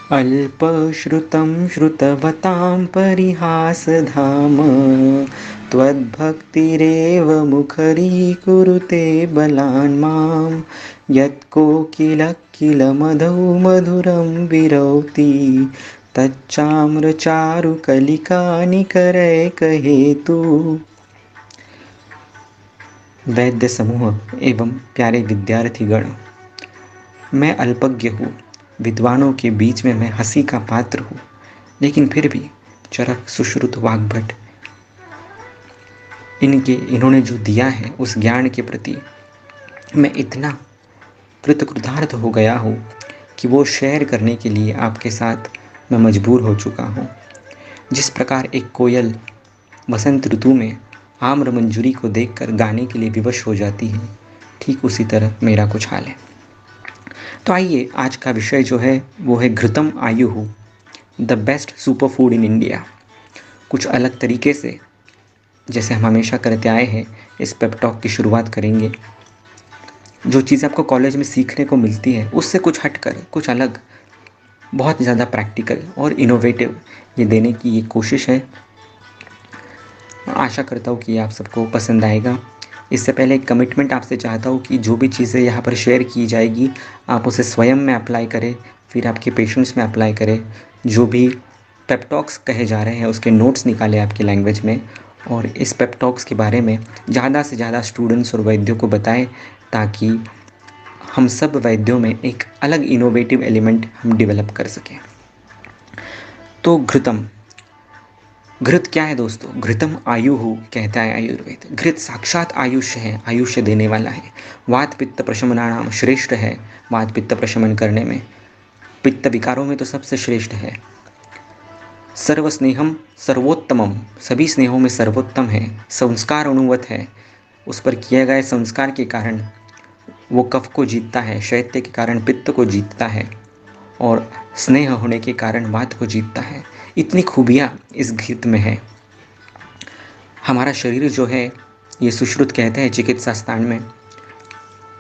अल्पश्रुतं श्रुतवतां परिहासधाम त्वद्भक्तिरेव मुखरीकुरुते बलान् मां यत्कोकिलकिलमधौ मधुरं विरौति तच्चाम्रचारुकलिका निकरैकहेतु। वैद्य समूह एवं प्यारे विद्यार्थीगण, मैं अल्पज्ञ हूँ, विद्वानों के बीच में मैं हंसी का पात्र हूँ, लेकिन फिर भी चरक सुश्रुत वाग्भट इन्होंने जो दिया है उस ज्ञान के प्रति मैं इतना कृतकृतार्थ हो गया हूँ कि वो शेयर करने के लिए आपके साथ मैं मजबूर हो चुका हूँ। जिस प्रकार एक कोयल बसंत ऋतु में आम्र मंजरी को देखकर गाने के लिए विवश हो जाती है, ठीक उसी तरह मेरा कुछ हाल है। तो आइए, आज का विषय जो है वो है घृतम आयुः, the best super food in India. कुछ अलग तरीके से, जैसे हम हमेशा करते आए हैं, इस पेप टॉक की शुरुआत करेंगे। जो चीज़ आपको कॉलेज में सीखने को मिलती है उससे कुछ हटकर, कुछ अलग, बहुत ज़्यादा प्रैक्टिकल और इनोवेटिव ये देने की ये कोशिश है। आशा करता हूँ कि आप सबको पसंद आएगा। इससे पहले एक कमिटमेंट आपसे चाहता हूँ कि जो भी चीज़ें यहाँ पर शेयर की जाएगी आप उसे स्वयं में अप्लाई करें, फिर आपके पेशेंट्स में अप्लाई करें। जो भी पेप टॉक्स कहे जा रहे हैं उसके नोट्स निकालें आपकी लैंग्वेज में, और इस पेप टॉक्स के बारे में ज़्यादा से ज़्यादा स्टूडेंट्स और वैद्यों को बताएं, ताकि हम सब वैद्यों में एक अलग इनोवेटिव एलिमेंट हम डेवलप कर सकें। तो घृतम, घृत क्या है दोस्तों? घृतम आयुः कहता है आयुर्वेद। घृत साक्षात आयुष्य है, आयुष्य देने वाला है। वात पित्त प्रशमनानाम श्रेष्ठ है, वात पित्त प्रशमन करने में, पित्त विकारों में तो सबसे श्रेष्ठ है। सर्व स्नेहम सर्वोत्तमम, सभी स्नेहों में सर्वोत्तम है। संस्कार अनुवत है, उस पर किए गए संस्कार के कारण वो कफ को जीतता है, शैत्य के कारण पित्त को जीतता है, और स्नेह होने के कारण वात को जीतता है। इतनी खूबियाँ इस घृत में है। हमारा शरीर जो है, ये सुश्रुत कहते हैं चिकित्सा स्थान में,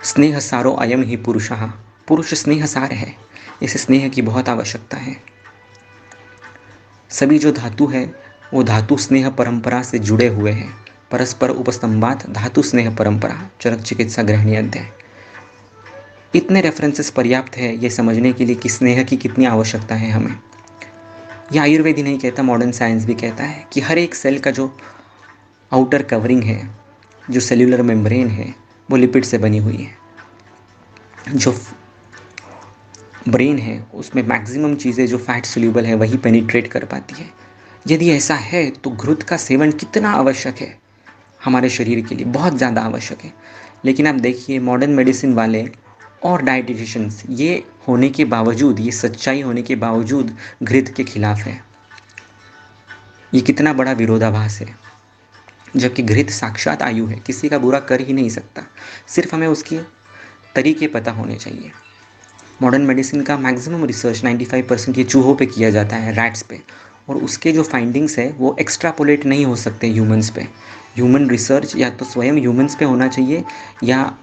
स्नेह सारो अयम ही पुरुषः, पुरुष स्नेह सार है, इस स्नेह की बहुत आवश्यकता है। सभी जो धातु है वो धातु स्नेह परंपरा से जुड़े हुए हैं। परस्पर उपस्तंभात धातु स्नेह परंपरा, चरक चिकित्सा गृहिणी अध्याय। इतने रेफरेंसेस पर्याप्त है ये समझने के लिए कि स्नेह की कितनी आवश्यकता है हमें। यह आयुर्वेद ही नहीं कहता, मॉडर्न साइंस भी कहता है कि हर एक सेल का जो आउटर कवरिंग है, जो सेल्यूलर मेम्ब्रेन है, वो लिपिड से बनी हुई है। जो ब्रेन है उसमें मैक्सिमम चीज़ें जो फैट सोल्यूबल है वही पेनिट्रेट कर पाती है। यदि ऐसा है तो घृत का सेवन कितना आवश्यक है हमारे शरीर के लिए, बहुत ज़्यादा आवश्यक है। लेकिन आप देखिए, मॉडर्न मेडिसिन वाले और डाइटिशियंस ये होने के बावजूद, ये सच्चाई होने के बावजूद घृत के खिलाफ है। ये कितना बड़ा विरोधाभास है, जबकि घृत साक्षात आयु है, किसी का बुरा कर ही नहीं सकता। सिर्फ हमें उसके तरीके पता होने चाहिए। मॉडर्न मेडिसिन का मैक्सिमम रिसर्च 95% ये चूहों पे किया जाता है, रैट्स पे, और उसके जो फाइंडिंग्स है वो एक्स्ट्रापोलेट नहीं हो सकते ह्यूमंस पे। ह्यूमन रिसर्च या तो स्वयं ह्यूमंस पे होना चाहिए, या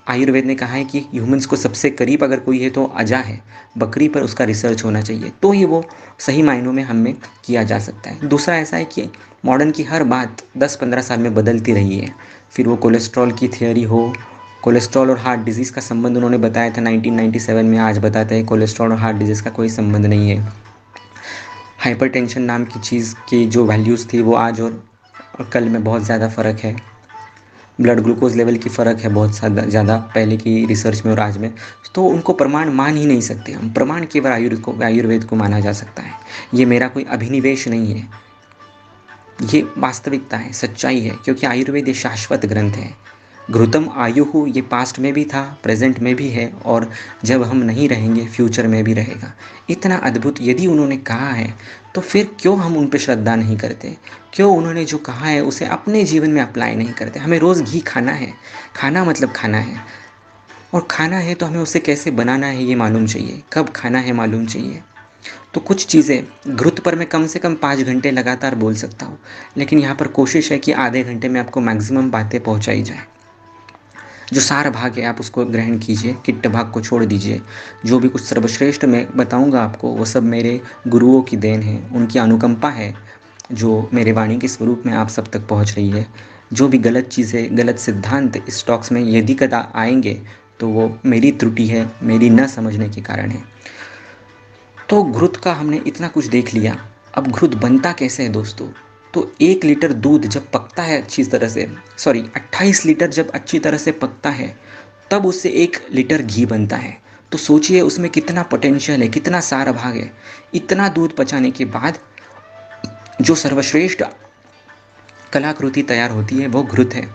आयुर्वेद ने कहा है कि ह्यूमंस को सबसे करीब अगर कोई है तो अजा है, बकरी पर उसका रिसर्च होना चाहिए, तो ही वो सही मायनों में हमें किया जा सकता है। दूसरा ऐसा है कि मॉडर्न की हर बात 10-15 साल में बदलती रही है। फिर वो कोलेस्ट्रॉल की थियोरी हो, कोलेस्ट्रॉल और हार्ट डिजीज़ का संबंध उन्होंने बताया था 1997 में, आज बताते हैं कोलेस्ट्रॉल और हार्ट डिजीज़ का कोई संबंध नहीं है। हाइपरटेंशन नाम की चीज़ की जो वैल्यूज़ थी वो आज और कल में बहुत ज़्यादा फ़र्क है। ब्लड ग्लूकोज लेवल की फ़र्क है बहुत ज़्यादा पहले की रिसर्च में और आज में। तो उनको प्रमाण मान ही नहीं सकते हम। प्रमाण केवल आयुर्वेद को माना जा सकता है। ये मेरा कोई अभिनिवेश नहीं है, ये वास्तविकता है, सच्चाई है, क्योंकि आयुर्वेद ये शाश्वत ग्रंथ है। घृतम आयुः ये पास्ट में भी था, प्रेजेंट में भी है, और जब हम नहीं रहेंगे फ्यूचर में भी रहेगा। इतना अद्भुत यदि उन्होंने कहा है तो फिर क्यों हम उन पर श्रद्धा नहीं करते? क्यों उन्होंने जो कहा है उसे अपने जीवन में अप्लाई नहीं करते? हमें रोज़ घी खाना है, खाना मतलब खाना है, और खाना है तो हमें उसे कैसे बनाना है ये मालूम चाहिए, कब खाना है मालूम चाहिए। तो कुछ चीज़ें घृत पर मैं कम से कम 5 घंटे लगातार बोल सकता हूँ, लेकिन यहाँ पर कोशिश है कि आधे घंटे में आपको मैक्सिमम बातें पहुँचाई जाए। जो सार भाग है आप उसको ग्रहण कीजिए, किट्ट भाग को छोड़ दीजिए। जो भी कुछ सर्वश्रेष्ठ मैं बताऊंगा आपको वो सब मेरे गुरुओं की देन है, उनकी अनुकंपा है जो मेरे वाणी के स्वरूप में आप सब तक पहुंच रही है। जो भी गलत चीज़ें, गलत सिद्धांत इस टॉक्स में यदि कदा आएंगे तो वो मेरी त्रुटि है, मेरी न समझने के कारण है। तो घृत का हमने इतना कुछ देख लिया। अब घृत बनता कैसे है दोस्तों? तो 1 लीटर दूध जब पकता है अच्छी तरह से, सॉरी 28 लीटर जब अच्छी तरह से पकता है, तब उससे 1 लीटर घी बनता है। तो सोचिए उसमें कितना पोटेंशियल है, कितना सार भाग है। इतना दूध पचाने के बाद जो सर्वश्रेष्ठ कलाकृति तैयार होती है वो घृत है।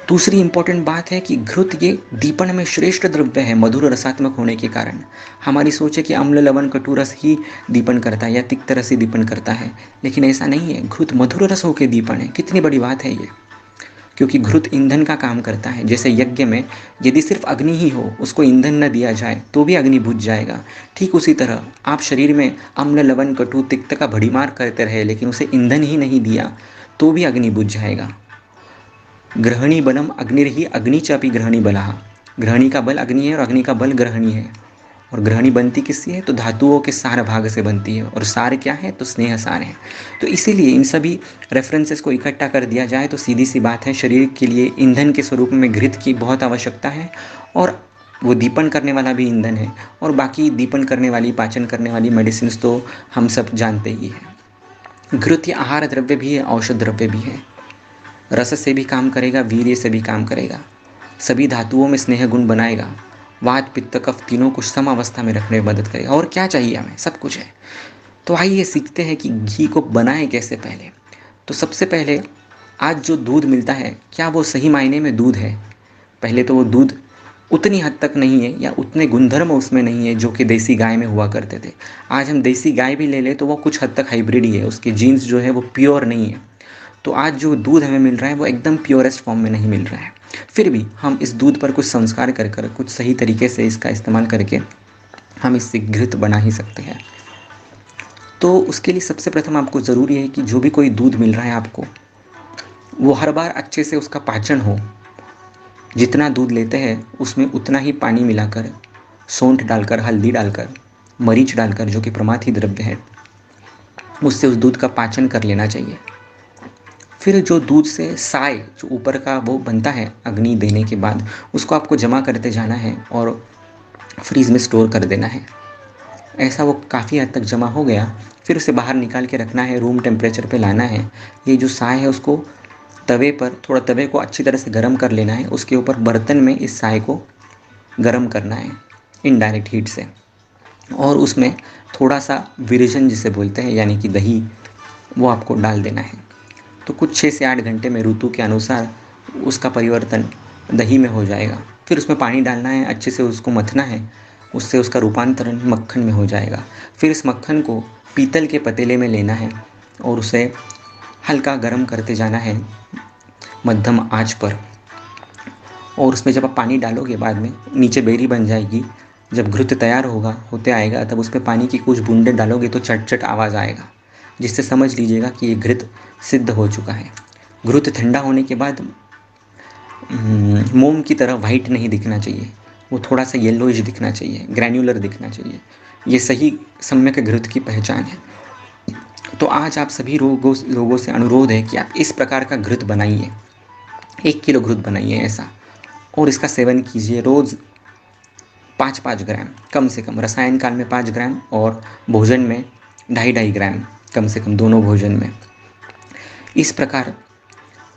दूसरी इंपॉर्टेंट बात है कि घृत ये दीपन में श्रेष्ठ द्रव्य है, मधुर रसात्मक होने के कारण। हमारी सोच है कि अम्ल लवण कटु रस ही दीपन करता है या तिक्त रस ही दीपन करता है, लेकिन ऐसा नहीं है। घृत मधुर रस होकर दीपन है। कितनी बड़ी बात है ये, क्योंकि घृत ईंधन का काम करता है। जैसे यज्ञ में यदि सिर्फ अग्नि ही हो, उसको ईंधन न दिया जाए तो भी अग्नि बुझ जाएगा। ठीक उसी तरह आप शरीर में अम्ल लवण कटु तिक्त का भड़ीमार करते रहे लेकिन उसे ईंधन ही नहीं दिया तो भी अग्नि बुझ जाएगा। ग्रहणी बलम अग्निर्हि अग्नि चापी ग्रहणी बलः। ग्रहणी का बल अग्नि है और अग्नि का बल ग्रहणी है। और ग्रहणी बनती किससे है? तो धातुओं के सार भाग से बनती है। और सार क्या है? तो स्नेह सार है। तो इसीलिए इन सभी रेफरेंसेस को इकट्ठा कर दिया जाए तो सीधी सी बात है, शरीर के लिए ईंधन के स्वरूप में घृत की बहुत आवश्यकता है। और वो दीपन करने वाला भी ईंधन है। और बाकी दीपन करने वाली, पाचन करने वाली मेडिसिन तो हम सब जानते ही हैं। घृत ये आहार द्रव्य भी है, औषध द्रव्य भी है। रस से भी काम करेगा, वीर्य से भी काम करेगा, सभी धातुओं में स्नेह गुण बनाएगा, वात पित्त कफ तीनों को सम अवस्था में रखने में मदद करेगा। और क्या चाहिए हमें? सब कुछ है। तो आइए सीखते हैं कि घी को बनाएं कैसे। पहले तो सबसे पहले आज जो दूध मिलता है, क्या वो सही मायने में दूध है? पहले तो वो दूध उतनी हद तक नहीं है या उतने गुणधर्म उसमें नहीं है जो कि देसी गाय में हुआ करते थे। आज हम देसी गाय भी ले लें तो वो कुछ हद तक हाइब्रिड ही है, उसके जीन्स जो है वो प्योर नहीं है। तो आज जो दूध हमें मिल रहा है वो एकदम प्योरेस्ट फॉर्म में नहीं मिल रहा है। फिर भी हम इस दूध पर कुछ संस्कार कर कर, कुछ सही तरीके से इसका इस्तेमाल करके हम इससे घृत बना ही सकते हैं। तो उसके लिए सबसे प्रथम आपको ज़रूरी है कि जो भी कोई दूध मिल रहा है आपको, वो हर बार अच्छे से उसका पाचन हो। जितना दूध लेते हैं उसमें उतना ही पानी मिलाकर, सौंठ डालकर, हल्दी डालकर, मरीच डालकर, जो कि प्रमाथी द्रव्य है, उससे उस दूध का पाचन कर लेना चाहिए। फिर जो दूध से साय जो ऊपर का वो बनता है अग्नि देने के बाद, उसको आपको जमा करते जाना है और फ्रीज में स्टोर कर देना है। ऐसा वो काफ़ी हद तक जमा हो गया, फिर उसे बाहर निकाल के रखना है, रूम टेम्परेचर पे लाना है। ये जो साय है उसको तवे पर, थोड़ा तवे को अच्छी तरह से गर्म कर लेना है, उसके ऊपर बर्तन में इस साय को गर्म करना है इनडायरेक्ट हीट से। और उसमें थोड़ा सा विरेजन जिसे बोलते हैं यानी कि दही, वो आपको डाल देना है। तो कुछ 6 से 8 घंटे में ऋतु के अनुसार उसका परिवर्तन दही में हो जाएगा। फिर उसमें पानी डालना है, अच्छे से उसको मथना है, उससे उसका रूपांतरण मक्खन में हो जाएगा। फिर इस मक्खन को पीतल के पतीले में लेना है और उसे हल्का गर्म करते जाना है मध्यम आंच पर। और उसमें जब आप पानी डालोगे बाद में, नीचे बेरी बन जाएगी। जब घृत तैयार होते आएगा तब उस पर पानी की कुछ बूंदें डालोगे तो चट चट आवाज़ आएगा, जिससे समझ लीजिएगा कि ये घृत सिद्ध हो चुका है। घृत ठंडा होने के बाद मोम की तरह वाइट नहीं दिखना चाहिए, वो थोड़ा सा येलोइश दिखना चाहिए, ग्रैन्युलर दिखना चाहिए। ये सही सम्यक घृत की पहचान है। तो आज आप सभी लोगों से अनुरोध है कि आप इस प्रकार का घृत बनाइए, 1 किलो घृत बनाइए ऐसा, और इसका सेवन कीजिए रोज़ 5-5 ग्राम कम से कम, रसायन काल में 5 ग्राम और भोजन में 2.5-2.5 ग्राम कम से कम, दोनों भोजन में। इस प्रकार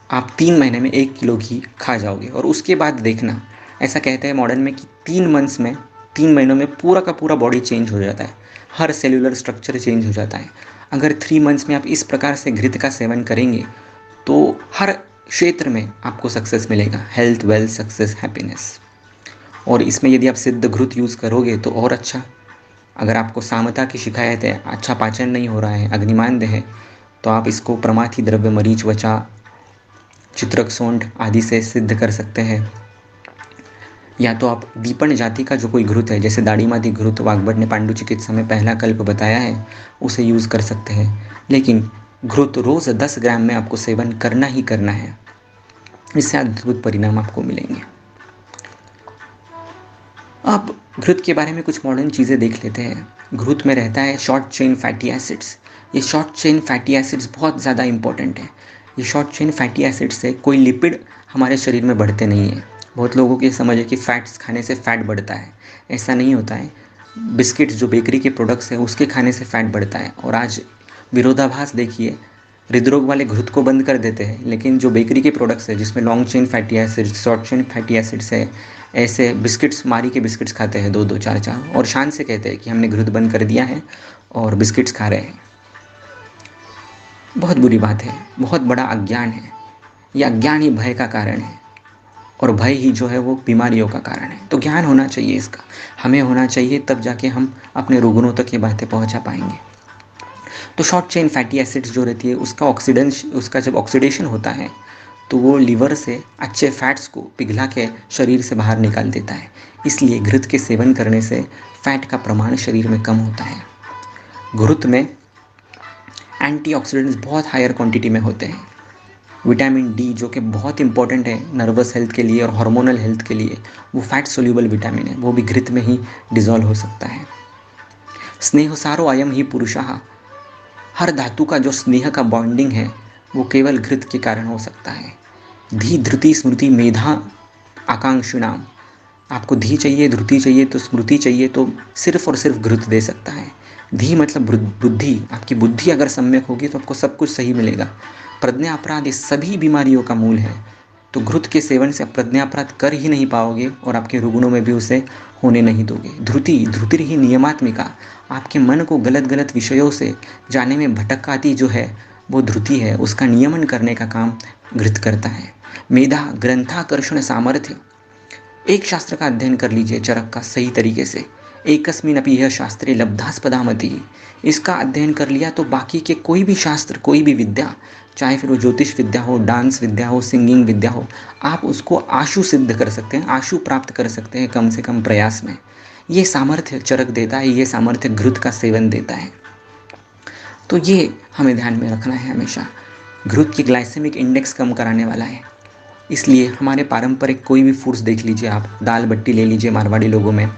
आप 3 महीने में 1 किलो घी खा जाओगे। और उसके बाद देखना, ऐसा कहते हैं मॉडर्न में कि 3 महीनों में पूरा का पूरा बॉडी चेंज हो जाता है, हर सेल्यूलर स्ट्रक्चर चेंज हो जाता है। अगर 3 मंथ्स में आप इस प्रकार से घृत का सेवन करेंगे तो हर क्षेत्र में आपको सक्सेस मिलेगा, हेल्थ, वेल्थ, सक्सेस, हैप्पीनेस। और इसमें यदि आप सिद्ध घृत यूज़ करोगे तो और अच्छा। अगर आपको सामता की शिकायत है, अच्छा पाचन नहीं हो रहा है, अग्निमांद है, तो आप इसको प्रमाथी द्रव्य, मरीच, वचा, चित्रक, सौंठ आदि से सिद्ध कर सकते हैं। या तो आप दीपन जाति का जो कोई घृत है, जैसे दाड़ीमादी घृत वाग्भट ने पांडु चिकित्सा में पहला कल्प बताया है, उसे यूज़ कर सकते हैं। लेकिन घृत रोज़ 10 ग्राम में आपको सेवन करना ही करना है। इससे अद्भुत परिणाम आपको मिलेंगे। अब घृत के बारे में कुछ मॉडर्न चीज़ें देख लेते हैं। घृत में रहता है शॉर्ट चेन फैटी एसिड्स। ये शॉर्ट चेन फैटी एसिड्स बहुत ज़्यादा इंपॉर्टेंट है। ये शॉर्ट चेन फैटी एसिड से कोई लिपिड हमारे शरीर में बढ़ते नहीं है। बहुत लोगों की समझ है कि फैट्स खाने से फैट बढ़ता है। ऐसा नहीं होता है। बिस्किट्स जो बेकरी के प्रोडक्ट्स हैं उसके खाने से फैट बढ़ता है। और आज विरोधाभास देखिए, हृदरोग वाले घृत को बंद कर देते हैं, लेकिन जो बेकरी के प्रोडक्ट्स है जिसमें long chain fatty acids, short chain fatty acids है, ऐसे बिस्किट्स, मारी के बिस्किट्स खाते हैं 2-2 4-4 और शान से कहते हैं कि हमने घृत बंद कर दिया है और बिस्किट्स खा रहे हैं। बहुत बुरी बात है, बहुत बड़ा अज्ञान है। यह अज्ञान ही भय का कारण है और भय ही जो है वो बीमारियों का कारण है। तो ज्ञान होना चाहिए इसका, हमें होना चाहिए, तब जाके हम अपने रुग्णों तक ये बातें पहुंचा पाएंगे। तो शॉर्ट चेन फैटी एसिड्स जो रहती है उसका जब ऑक्सीडेशन होता है तो वो लीवर से अच्छे फैट्स को पिघला के शरीर से बाहर निकाल देता है। इसलिए घृत के सेवन करने से फैट का प्रमाण शरीर में कम होता है। घृत में एंटीऑक्सीडेंट्स बहुत हायर क्वांटिटी में होते हैं। विटामिन डी जो कि बहुत इंपॉर्टेंट है नर्वस हेल्थ के लिए और हार्मोनल हेल्थ के लिए, वो फैट सोल्यूबल विटामिन है, वो भी घृत में ही डिजॉल्व हो सकता है। स्नेहसारो अयम ही पुरुषः, हर धातु का जो स्नेह का बॉन्डिंग है वो केवल घृत के कारण हो सकता है। धी धृति स्मृति मेधा आकांक्षिणाम, आपको धी चाहिए, धृति चाहिए, तो स्मृति चाहिए, तो सिर्फ और सिर्फ घृत दे सकता है। धी मतलब बुद्धि, आपकी बुद्धि अगर सम्यक होगी तो आपको सब कुछ सही मिलेगा। प्रज्ञा अपराध ये सभी बीमारियों का मूल है। तो घृत के सेवन से आप प्रज्ञा अपराध कर ही नहीं पाओगे और आपके रुग्णों में भी उसे होने नहीं दोगे। धृति ही नियमात्मिका, आपके मन को गलत गलत विषयों से जाने में भटकाती जो है वो धृति है, उसका नियमन करने का काम घृत करता है। मेधा ग्रंथाकर्षण सामर्थ्य, एक शास्त्र का अध्ययन कर लीजिए चरक का सही तरीके से, एकस्मिन अपि यह शास्त्रे लब्धास्पदामति, इसका अध्ययन कर लिया तो बाकी के कोई भी शास्त्र, कोई भी विद्या, चाहे फिर वो ज्योतिष विद्या हो, डांस विद्या हो, सिंगिंग विद्या हो, आप उसको आशु सिद्ध कर सकते हैं, आशु प्राप्त कर सकते हैं कम से कम प्रयास में। ये सामर्थ्य चरक देता है, ये सामर्थ्य घृत का सेवन देता है। तो ये हमें ध्यान में रखना है हमेशा। घृत की ग्लाइसेमिक इंडेक्स कम कराने वाला है। इसलिए हमारे पारंपरिक कोई भी फूड्स देख लीजिए आप, दाल बट्टी ले लीजिए मारवाड़ी लोगों में,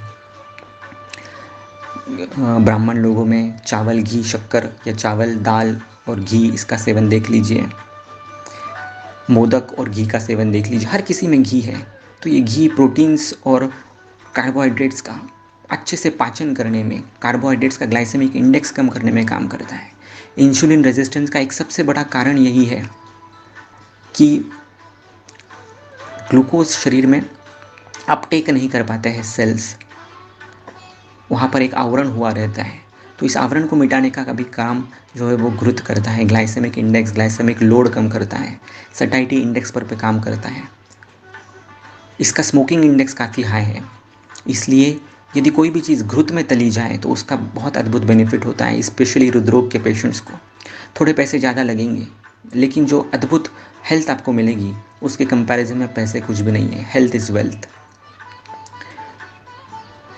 ब्राह्मण लोगों में चावल घी शक्कर या चावल दाल और घी, इसका सेवन देख लीजिए। मोदक और घी का सेवन देख लीजिए, हर किसी में घी है। तो ये घी प्रोटीन्स और कार्बोहाइड्रेट्स का अच्छे से पाचन करने में, कार्बोहाइड्रेट्स का ग्लाइसेमिक इंडेक्स कम करने में काम करता है। इंसुलिन रेजिस्टेंस का एक सबसे बड़ा कारण यही है कि ग्लूकोज शरीर में अपटेक नहीं कर पाते हैं सेल्स, वहाँ पर एक आवरण हुआ रहता है। तो इस आवरण को मिटाने का कभी काम जो है वो घृत करता है। ग्लाइसेमिक इंडेक्स, ग्लाइसेमिक लोड कम करता है, सटाइटी इंडेक्स पर काम करता है। इसका स्मोकिंग इंडेक्स काफ़ी हाई है, इसलिए यदि कोई भी चीज़ घृत में तली जाए तो उसका बहुत अद्भुत बेनिफिट होता है, स्पेशली हृदरोग के पेशेंट्स को। थोड़े पैसे ज़्यादा लगेंगे लेकिन जो अद्भुत हेल्थ आपको मिलेगी उसके कंपैरिजन में पैसे कुछ भी नहीं है। Health is wealth.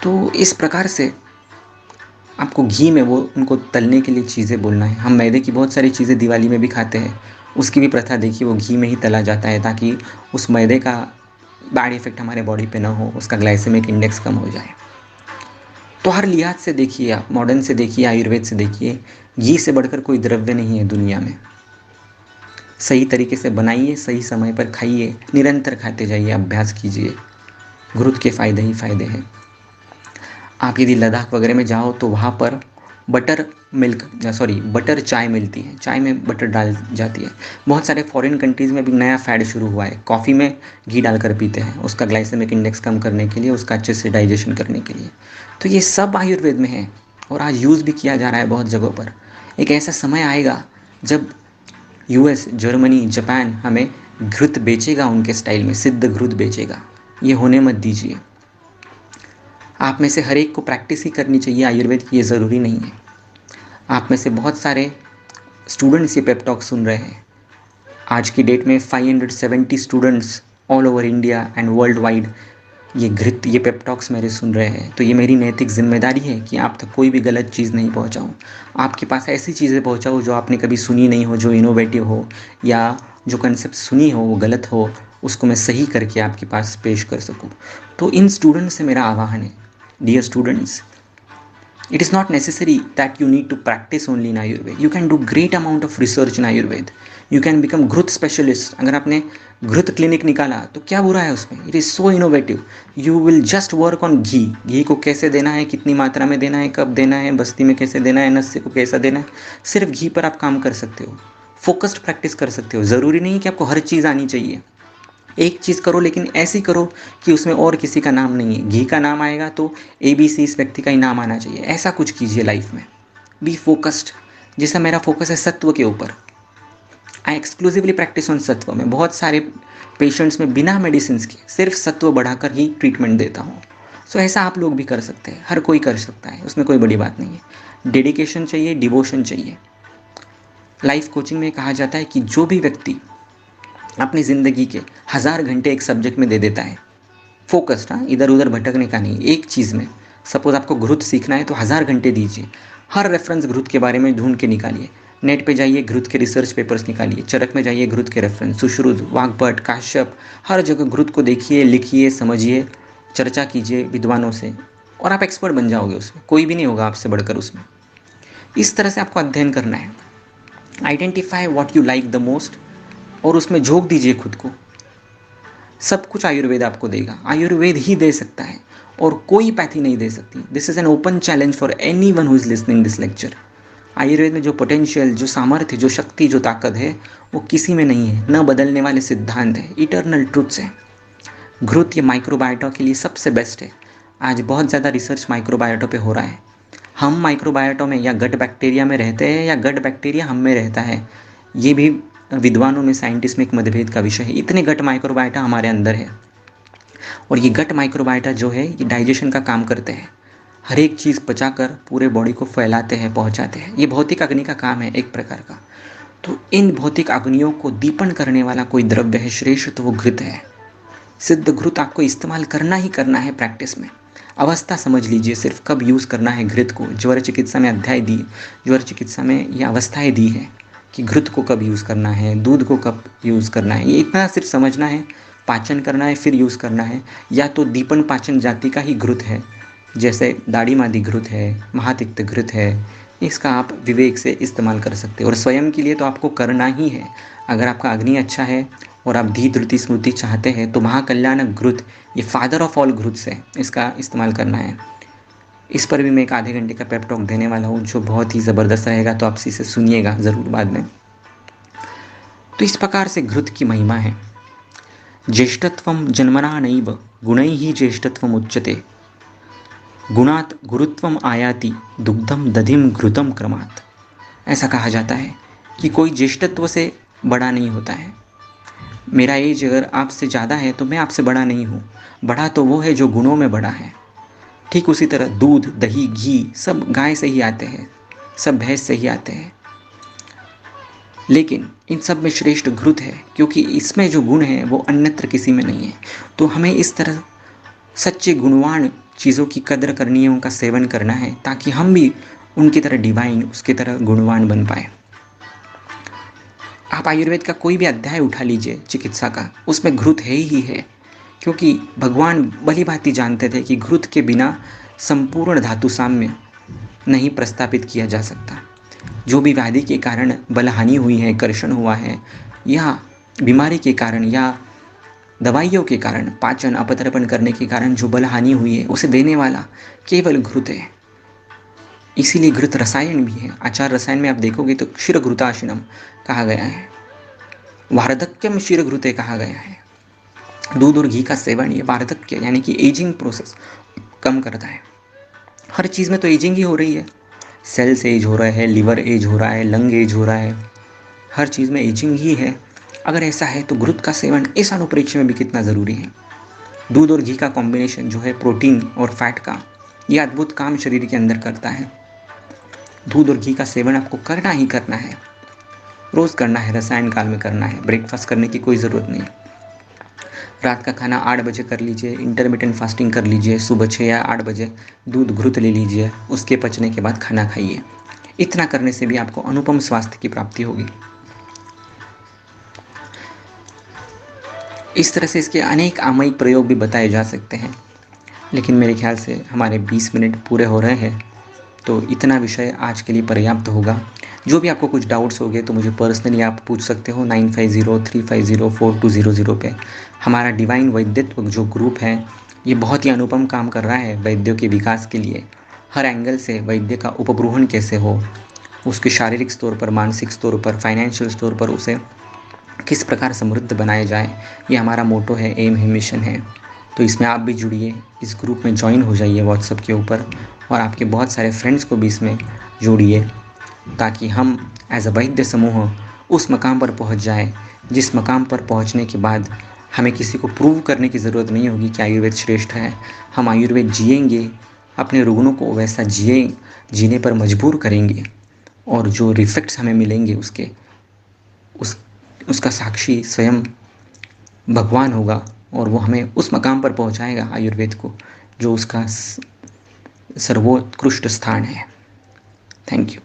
तो इस प्रकार से आपको घी में वो उनको तलने के लिए चीज़ें बोलना है। हम मैदे की बहुत सारी चीज़ें दिवाली में भी खाते हैं, उसकी भी प्रथा देखिए, वो घी में ही तला जाता है ताकि उस मैदे का बैड इफेक्ट हमारे बॉडी पे ना हो, उसका ग्लाइसेमिक इंडेक्स कम हो जाए। तो हर लिहाज से देखिए, आप मॉडर्न से देखिए, आयुर्वेद से देखिए, घी से बढ़कर कोई द्रव्य नहीं है दुनिया में। सही तरीके से बनाइए, सही समय पर खाइए, निरंतर खाते जाइए, अभ्यास कीजिए, घृत के फ़ायदे ही फ़ायदे हैं। आप यदि लद्दाख वगैरह में जाओ तो वहाँ पर बटर चाय मिलती है, चाय में बटर डाल जाती है। बहुत सारे फॉरेन कंट्रीज़ में भी नया फैड शुरू हुआ है, कॉफ़ी में घी डालकर पीते हैं, उसका ग्लाइसेमिक इंडेक्स कम करने के लिए, उसका अच्छे से डाइजेशन करने के लिए। तो ये सब आयुर्वेद में है और आज यूज़ भी किया जा रहा है बहुत जगहों पर। एक ऐसा समय आएगा जब US, जर्मनी, जापान हमें घृत बेचेगा, उनके स्टाइल में सिद्ध घृत बेचेगा। ये होने मत दीजिए। आप में से हर एक को प्रैक्टिस ही करनी चाहिए आयुर्वेद की, ये ज़रूरी नहीं है। आप में से बहुत सारे स्टूडेंट्स ये पेप टॉक सुन रहे हैं। आज की डेट में 570 students all over India and world wide ये पेप टॉक्स मेरे सुन रहे हैं। तो ये मेरी नैतिक जिम्मेदारी है कि आप तक कोई भी गलत चीज़ नहीं पहुंचाऊं। आपके पास ऐसी चीज़ें पहुंचाऊं जो आपने कभी सुनी नहीं हो, जो इनोवेटिव हो, या जो कंसेप्ट सुनी हो वो गलत हो, उसको मैं सही करके आपके पास पेश कर सकूँ। तो इन स्टूडेंट्स से मेरा आह्वान है, dear students, it is not necessary that you need to practice only in Ayurveda. You can do great amount of research in Ayurveda. You can become घृत specialist. अगर आपने घृत क्लिनिक निकाला तो क्या बुरा है उसमें? It is so innovative. You will just work on घी. घी को कैसे देना है, कितनी मात्रा में देना है, कब देना है, बस्ती में कैसे देना है, नस्य को कैसा देना है, सिर्फ घी पर आप काम कर सकते हो, फोकस्ड प्रैक्टिस कर सकते हो। ज़रूरी नहीं कि आपको हर चीज़ आनी चाहिए। एक चीज़ करो लेकिन ऐसी करो कि उसमें और किसी का नाम नहीं है। घी का नाम आएगा तो ABC इस व्यक्ति का ही नाम आना चाहिए। ऐसा कुछ कीजिए लाइफ में। Be focused. जैसा मेरा फोकस है सत्व के ऊपर, आई एक्सक्लूसिवली प्रैक्टिस ऑन सत्व। में बहुत सारे पेशेंट्स में बिना मेडिसिन के सिर्फ सत्व बढ़ाकर ही ट्रीटमेंट देता हूँ। सो ऐसा आप लोग भी कर सकते हैं, हर कोई कर सकता है, उसमें कोई बड़ी बात नहीं है। डेडिकेशन चाहिए, डिवोशन चाहिए। लाइफ कोचिंग में कहा जाता है कि जो भी व्यक्ति अपनी ज़िंदगी के 1000 घंटे एक सब्जेक्ट में दे देता है, फोकस्ड, हाँ, इधर उधर भटकने का नहीं, एक चीज़ में। सपोज आपको घृत सीखना है तो 1000 घंटे दीजिए। हर रेफरेंस घृत के बारे में ढूंढ के निकालिए। नेट पे जाइए, घृत के रिसर्च पेपर्स निकालिए। चरक में जाइए, घृत के रेफरेंस, सुश्रुत, वाग्भट, काश्यप, हर जगह घृत को देखिए, लिखिए, समझिए, चर्चा कीजिए विद्वानों से, और आप एक्सपर्ट बन जाओगे उसमें। कोई भी नहीं होगा आपसे बढ़कर उसमें। इस तरह से आपको अध्ययन करना है। Identify what you like the most और उसमें झोंक दीजिए खुद को। सब कुछ आयुर्वेद आपको देगा, आयुर्वेद ही दे सकता है और कोई पैथी नहीं दे सकती। This is an open challenge for any one who is listening this lecture. Ayurveda में जो पोटेंशियल, जो सामर्थ्य, जो शक्ति, जो ताकत है वो किसी में नहीं है। न बदलने वाले सिद्धांत है, इटर्नल ट्रूथ्स है। घृत ये माइक्रोबायोटा के लिए सबसे बेस्ट है। आज बहुत ज़्यादा रिसर्च माइक्रोबायोटा पे हो रहा है। हम माइक्रोबायोटा में या गट बैक्टीरिया में रहते हैं या गट बैक्टीरिया हम में रहता है, ये भी विद्वानों में, साइंटिस्ट में एक मतभेद का विषय है। इतने गट माइक्रोबायोटा हमारे अंदर है और ये गट माइक्रोबायोटा जो है ये डाइजेशन का काम करते हैं। हर एक चीज़ पचाकर पूरे बॉडी को फैलाते हैं, पहुंचाते हैं। ये भौतिक अग्नि का काम है एक प्रकार का। तो इन भौतिक अग्नियों को दीपन करने वाला कोई द्रव्य है श्रेष्ठ, तो वो घृत है। सिद्ध घृत आपको इस्तेमाल करना ही करना है प्रैक्टिस में। अवस्था समझ लीजिए सिर्फ कब यूज़ करना है घृत को। ज्वर चिकित्सा में अध्याय दी, ज्वर चिकित्सा में ये अवस्थाएं दी है कि घृत को कब यूज़ करना है, दूध को कब यूज़ करना है। ये इतना सिर्फ समझना है, पाचन करना है, फिर यूज़ करना है। या तो दीपन पाचन जाति का ही घृत है, जैसे दाढ़ी मादी घृत है, महातिक्त घृत है, इसका आप विवेक से इस्तेमाल कर सकते हो। और स्वयं के लिए तो आपको करना ही है। अगर आपका अग्नि अच्छा है और आप धी धृति स्मृति चाहते हैं तो महाकल्याणक घृत, ये फादर ऑफ ऑल घृत्स है, इसका इस्तेमाल करना है। इस पर भी मैं एक आधे घंटे का पेप टॉक देने वाला हूँ जो बहुत ही ज़बरदस्त रहेगा, तो आप इसे सुनिएगा ज़रूर बाद में। तो इस प्रकार से घृत की महिमा है। ज्येष्ठत्वम जन्मना नैव गुणैः ज्येष्ठत्वम उच्यते, गुणात गुरुत्वम आयाति दुग्धम दधिम घृतम क्रमात्। ऐसा कहा जाता है कि कोई ज्येष्ठत्व से बड़ा नहीं होता है। मेरा एज अगर आपसे ज़्यादा है तो मैं आपसे बड़ा नहीं हूँ। बड़ा तो वो है जो गुणों में बड़ा है। ठीक उसी तरह दूध, दही, घी सब गाय से ही आते हैं, सब भैंस से ही आते हैं, लेकिन इन सब में श्रेष्ठ घृत है क्योंकि इसमें जो गुण है वो अन्यत्र किसी में नहीं है। तो हमें इस तरह सच्चे गुणवान चीज़ों की कदर करनी है, उनका सेवन करना है, ताकि हम भी उनकी तरह डिवाइन, उसकी तरह गुणवान बन पाए। आप आयुर्वेद का कोई भी अध्याय उठा लीजिए चिकित्सा का, उसमें घृत है ही है, क्योंकि भगवान भली भांति जानते थे कि घृत के बिना संपूर्ण धातु साम्य नहीं प्रस्तापित किया जा सकता। जो भी व्याधि के कारण बलहानि हुई है, कर्षण हुआ है, या बीमारी के कारण या दवाइयों के कारण, पाचन अपतर्पण करने के कारण जो बलहानि हुई है, उसे देने वाला केवल घृत है। इसीलिए घृत रसायन भी है। आचार रसायन में आप देखोगे तो क्षीरघृताशनम कहा गया है, वार्धक्यम क्षीरघृते कहा गया है। दूध और घी का सेवन ये वार्धक्य यानी कि एजिंग प्रोसेस कम करता है। हर चीज़ में तो एजिंग ही हो रही है। सेल्स एज हो रहा है, लिवर एज हो रहा है, लंग एज हो रहा है, हर चीज़ में एजिंग ही है। अगर ऐसा है तो घृत का सेवन इस अनुप्रेक्ष्य में भी कितना ज़रूरी है। दूध और घी का कॉम्बिनेशन जो है प्रोटीन और फैट का, ये अद्भुत काम शरीर के अंदर करता है। दूध और घी का सेवन आपको करना ही करना है, रोज़ करना है, रसायन काल में करना है। ब्रेकफास्ट करने की कोई ज़रूरत नहीं। रात का खाना 8 बजे कर लीजिए, इंटरमिटेंट फास्टिंग कर लीजिए, सुबह 6 या 8 बजे दूध घृत ले लीजिए, उसके पचने के बाद खाना खाइए। इतना करने से भी आपको अनुपम स्वास्थ्य की प्राप्ति होगी। इस तरह से इसके अनेक आमयिक प्रयोग भी बताए जा सकते हैं, लेकिन मेरे ख्याल से हमारे 20 मिनट पूरे हो रहे हैं, तो इतना विषय आज के लिए पर्याप्त होगा। जो भी आपको कुछ डाउट्स होंगे तो मुझे पर्सनली आप पूछ सकते हो 9503504200 पे। हमारा डिवाइन वैद्यत्व जो ग्रुप है ये बहुत ही अनुपम काम कर रहा है वैद्यों के विकास के लिए। हर एंगल से वैद्य का उपब्रूहन कैसे हो, उसके शारीरिक स्तर पर, मानसिक स्तर पर, फाइनेंशियल स्तर पर उसे किस प्रकार समृद्ध बनाया जाए, ये हमारा मोटो है, एम है, मिशन है। तो इसमें आप भी जुड़िए, इस ग्रुप में ज्वाइन हो जाइए व्हाट्सएप के ऊपर, और आपके बहुत सारे फ्रेंड्स को भी इसमें जोड़िए, ताकि हम एज अ वैद्य समूह उस मकाम पर पहुंच जाए जिस मकाम पर पहुंचने के बाद हमें किसी को प्रूव करने की ज़रूरत नहीं होगी कि आयुर्वेद श्रेष्ठ है। हम आयुर्वेद जिएंगे, अपने रुग्णों को वैसा जीने पर मजबूर करेंगे, और जो रिफेक्ट्स हमें मिलेंगे उस उसका साक्षी स्वयं भगवान होगा, और वो हमें उस मकाम पर पहुंचाएगा आयुर्वेद को जो उसका सर्वोत्कृष्ट स्थान है। Thank you.